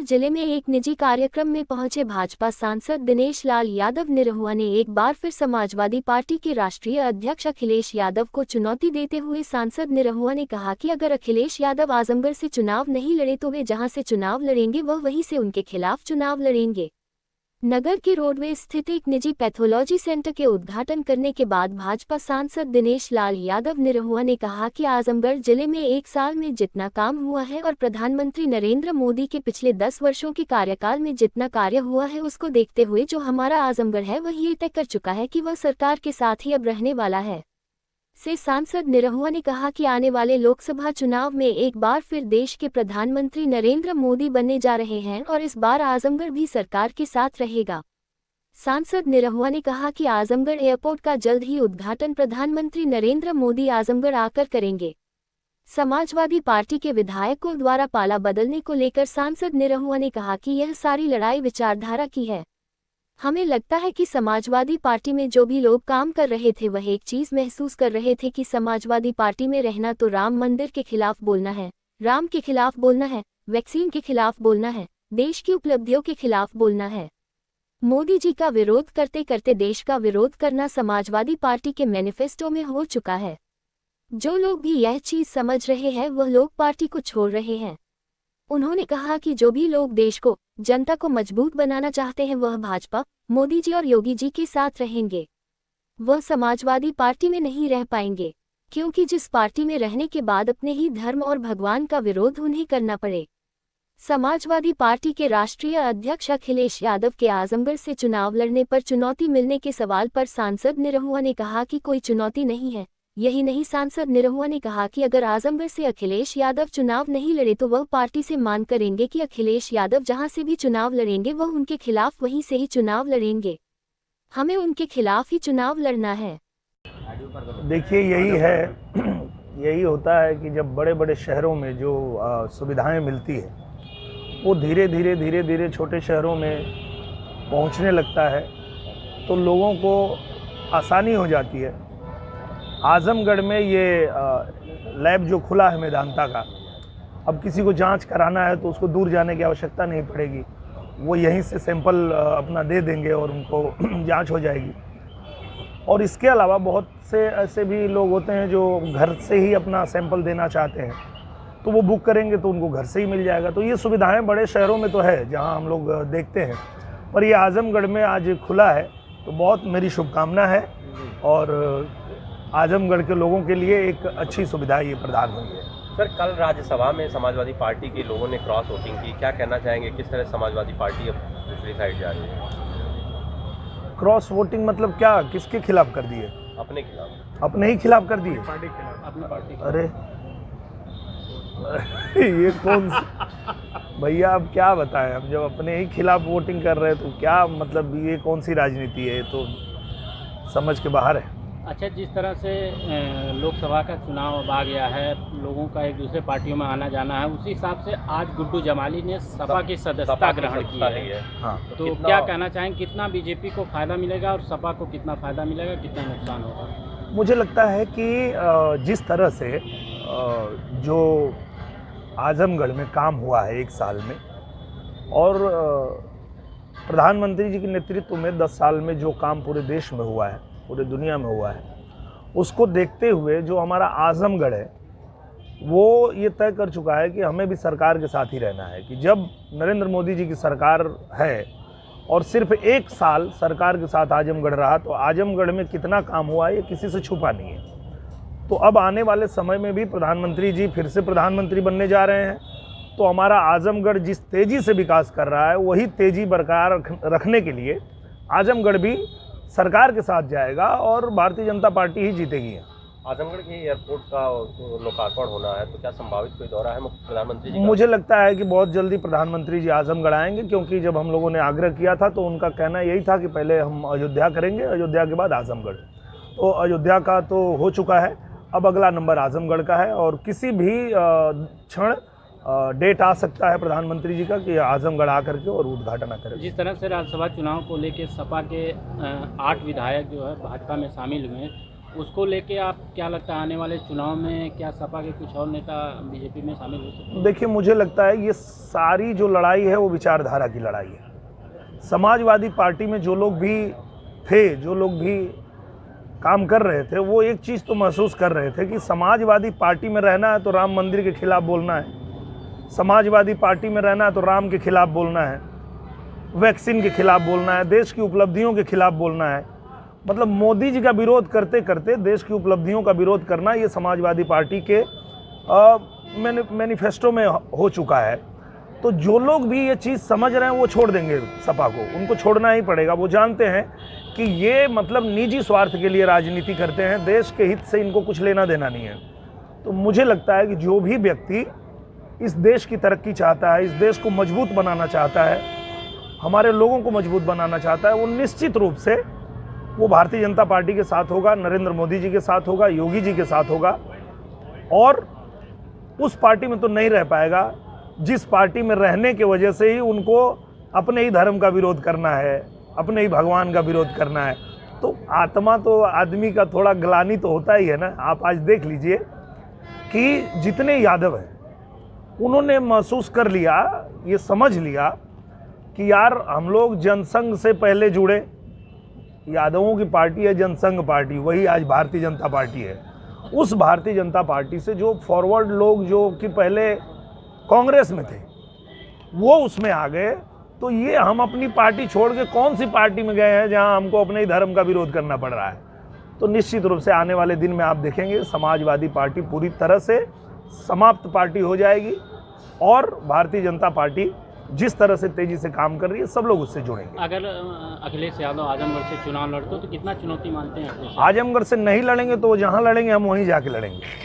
जिले में एक निजी कार्यक्रम में पहुंचे भाजपा सांसद दिनेश लाल यादव निरहुआ ने एक बार फिर समाजवादी पार्टी के राष्ट्रीय अध्यक्ष अखिलेश यादव को चुनौती देते हुए सांसद निरहुआ ने कहा कि अगर अखिलेश यादव आजमगढ़ से चुनाव नहीं लड़े तो वे जहां से चुनाव लड़ेंगे वह वहीं से उनके खिलाफ चुनाव लड़ेंगे। नगर के रोडवेज स्थित एक निजी पैथोलॉजी सेंटर के उद्घाटन करने के बाद भाजपा सांसद दिनेश लाल यादव निरहुआ ने कहा कि आजमगढ़ जिले में एक साल में जितना काम हुआ है और प्रधानमंत्री नरेंद्र मोदी के पिछले 10 वर्षों के कार्यकाल में जितना कार्य हुआ है उसको देखते हुए जो हमारा आजमगढ़ है वह ये तय कर चुका है कि वह सरकार के साथ ही अब रहने वाला है। से सांसद निरहुआ ने कहा कि आने वाले लोकसभा चुनाव में एक बार फिर देश के प्रधानमंत्री नरेंद्र मोदी बनने जा रहे हैं और इस बार आजमगढ़ भी सरकार के साथ रहेगा। सांसद निरहुआ ने कहा कि आजमगढ़ एयरपोर्ट का जल्द ही उद्घाटन प्रधानमंत्री नरेंद्र मोदी आजमगढ़ आकर करेंगे। समाजवादी पार्टी के विधायकों द्वारा पाला बदलने को लेकर सांसद निरहुआ ने कहा कि यह सारी लड़ाई विचारधारा की है। हमें लगता है कि समाजवादी पार्टी में जो भी लोग काम कर रहे थे वह एक चीज महसूस कर रहे थे कि समाजवादी पार्टी में रहना तो राम मंदिर के खिलाफ बोलना है, राम के खिलाफ बोलना है, वैक्सीन के खिलाफ बोलना है, देश की उपलब्धियों के खिलाफ बोलना है। मोदी जी का विरोध करते करते देश का विरोध करना समाजवादी पार्टी के मैनिफेस्टो में हो चुका है। जो लोग भी यह चीज समझ रहे हैं वह लोग पार्टी को छोड़ रहे हैं। उन्होंने कहा कि जो भी लोग देश को, जनता को मजबूत बनाना चाहते हैं वह भाजपा, मोदी जी और योगी जी के साथ रहेंगे। वह समाजवादी पार्टी में नहीं रह पाएंगे, क्योंकि जिस पार्टी में रहने के बाद अपने ही धर्म और भगवान का विरोध उन्हें करना पड़े। समाजवादी पार्टी के राष्ट्रीय अध्यक्ष अखिलेश यादव के आजमगढ़ से चुनाव लड़ने पर चुनौती मिलने के सवाल पर सांसद निरहुआ ने कहा कि कोई चुनौती नहीं है। यही नहीं, सांसद निरहुआ ने कहा कि अगर आजमगढ़ से अखिलेश यादव चुनाव नहीं लड़े तो वह पार्टी से मांग करेंगे कि अखिलेश यादव जहां से भी चुनाव लड़ेंगे वह उनके खिलाफ वहीं से ही चुनाव लड़ेंगे। हमें उनके खिलाफ ही चुनाव लड़ना है। देखिए, यही है, यही होता है कि जब बड़े बड़े शहरों में जो सुविधाएं मिलती है वो धीरे धीरे छोटे शहरों में पहुंचने लगता है तो लोगों को आसानी हो जाती है। आजमगढ़ में ये लैब जो खुला है मेदांता का, अब किसी को जांच कराना है तो उसको दूर जाने की आवश्यकता नहीं पड़ेगी, वो यहीं से सैंपल अपना दे देंगे और उनको जांच हो जाएगी। और इसके अलावा बहुत से ऐसे भी लोग होते हैं जो घर से ही अपना सैंपल देना चाहते हैं तो वो बुक करेंगे तो उनको घर से ही मिल जाएगा। तो ये सुविधाएं बड़े शहरों में तो है जहां हम लोग देखते हैं, पर ये आजमगढ़ में आज खुला है तो बहुत मेरी शुभकामना है और आजमगढ़ के लोगों के लिए एक अच्छी सुविधा ये प्रदान हुई है। सर, कल राज्यसभा में समाजवादी पार्टी के लोगों ने क्रॉस वोटिंग की, क्या कहना चाहेंगे, किस तरह समाजवादी पार्टी अब दूसरी साइड जा रही है? क्रॉस वोटिंग मतलब क्या, किसके खिलाफ कर दिए? अपने खिलाफ। अपने ही खिलाफ कर दिए? पार्टी खिलाफ, अपनी पार्टी। अरे ये कौन भैया, अब क्या बताएं, हम जब अपने ही खिलाफ वोटिंग कर रहे हैं तो क्या मतलब, ये कौन सी राजनीति है? तो समझ के बाहर है। अच्छा, जिस तरह से लोकसभा का चुनाव अब आ गया है, लोगों का एक दूसरे पार्टियों में आना जाना है, उसी हिसाब से आज गुड्डू जमाली ने सपा की सदस्यता ग्रहण की है। हाँ। तो क्या कहना चाहेंगे, कितना बीजेपी को फ़ायदा मिलेगा और सपा को कितना फ़ायदा मिलेगा, कितना नुकसान होगा? मुझे लगता है कि जिस तरह से जो आजमगढ़ में काम हुआ है एक साल में और प्रधानमंत्री जी के नेतृत्व में 10 साल में जो काम पूरे देश में हुआ है, पूरे दुनिया में हुआ है, उसको देखते हुए जो हमारा आजमगढ़ है वो ये तय कर चुका है कि हमें भी सरकार के साथ ही रहना है। कि जब नरेंद्र मोदी जी की सरकार है और सिर्फ एक साल सरकार के साथ आजमगढ़ रहा तो आजमगढ़ में कितना काम हुआ ये किसी से छुपा नहीं है। तो अब आने वाले समय में भी प्रधानमंत्री जी फिर से प्रधानमंत्री बनने जा रहे हैं तो हमारा आजमगढ़ जिस तेज़ी से विकास कर रहा है वही तेज़ी बरकरार रखने के लिए आजमगढ़ भी सरकार के साथ जाएगा और भारतीय जनता पार्टी ही जीतेगी। आजमगढ़ के एयरपोर्ट का लोकार्पण होना है तो क्या संभावित कोई दौरा है प्रधानमंत्री जी? मुझे लगता है कि बहुत जल्दी प्रधानमंत्री जी आजमगढ़ आएंगे, क्योंकि जब हम लोगों ने आग्रह किया था तो उनका कहना यही था कि पहले हम अयोध्या करेंगे, अयोध्या के बाद आजमगढ़। तो अयोध्या का तो हो चुका है, अब अगला नंबर आजमगढ़ का है और किसी भी क्षण डेट आ सकता है प्रधानमंत्री जी का कि आजमगढ़ आकर के और उद्घाटन करें। जिस तरह से राज्यसभा चुनाव को लेकर सपा के 8 विधायक जो है भाजपा में शामिल हुए, उसको लेके आप क्या लगता है आने वाले चुनाव में क्या सपा के कुछ और नेता बीजेपी में शामिल हो सकते हैं? देखिए, मुझे लगता है ये सारी जो लड़ाई है वो विचारधारा की लड़ाई है। समाजवादी पार्टी में जो लोग भी थे, जो लोग भी काम कर रहे थे, वो एक चीज़ तो महसूस कर रहे थे कि समाजवादी पार्टी में रहना है तो राम मंदिर के खिलाफ बोलना है, समाजवादी पार्टी में रहना है तो राम के खिलाफ बोलना है, वैक्सीन के खिलाफ बोलना है, देश की उपलब्धियों के खिलाफ बोलना है। मतलब मोदी जी का विरोध करते करते देश की उपलब्धियों का विरोध करना ये समाजवादी पार्टी के मैनिफेस्टो में हो चुका है। तो जो लोग भी ये चीज़ समझ रहे हैं वो छोड़ देंगे सपा को, उनको छोड़ना ही पड़ेगा। वो जानते हैं कि ये मतलब निजी स्वार्थ के लिए राजनीति करते हैं, देश के हित से इनको कुछ लेना देना नहीं है। तो मुझे लगता है कि जो भी व्यक्ति इस देश की तरक्की चाहता है, इस देश को मजबूत बनाना चाहता है, हमारे लोगों को मजबूत बनाना चाहता है, वो निश्चित रूप से वो भारतीय जनता पार्टी के साथ होगा, नरेंद्र मोदी जी के साथ होगा, योगी जी के साथ होगा। और उस पार्टी में तो नहीं रह पाएगा जिस पार्टी में रहने की वजह से ही उनको अपने ही धर्म का विरोध करना है, अपने ही भगवान का विरोध करना है। तो आत्मा तो आदमी का थोड़ा ग्लानि तो होता ही है ना। आप आज देख लीजिए कि जितने यादव हैं उन्होंने महसूस कर लिया, ये समझ लिया कि यार हम लोग जनसंघ से पहले जुड़े, यादवों की पार्टी है जनसंघ पार्टी, वही आज भारतीय जनता पार्टी है। उस भारतीय जनता पार्टी से जो फॉरवर्ड लोग जो कि पहले कांग्रेस में थे वो उसमें आ गए। तो ये हम अपनी पार्टी छोड़ के कौन सी पार्टी में गए हैं जहां हमको अपने ही धर्म का विरोध करना पड़ रहा है। तो निश्चित रूप से आने वाले दिन में आप देखेंगे समाजवादी पार्टी पूरी तरह से समाप्त पार्टी हो जाएगी और भारतीय जनता पार्टी जिस तरह से तेजी से काम कर रही है सब लोग उससे जुड़ेंगे। अगर अखिलेश यादव आजमगढ़ से चुनाव लड़ते हो तो कितना चुनौती मानते हैं अखिलेश? आजमगढ़ से नहीं लड़ेंगे तो वो जहाँ लड़ेंगे हम वहीं जाके लड़ेंगे।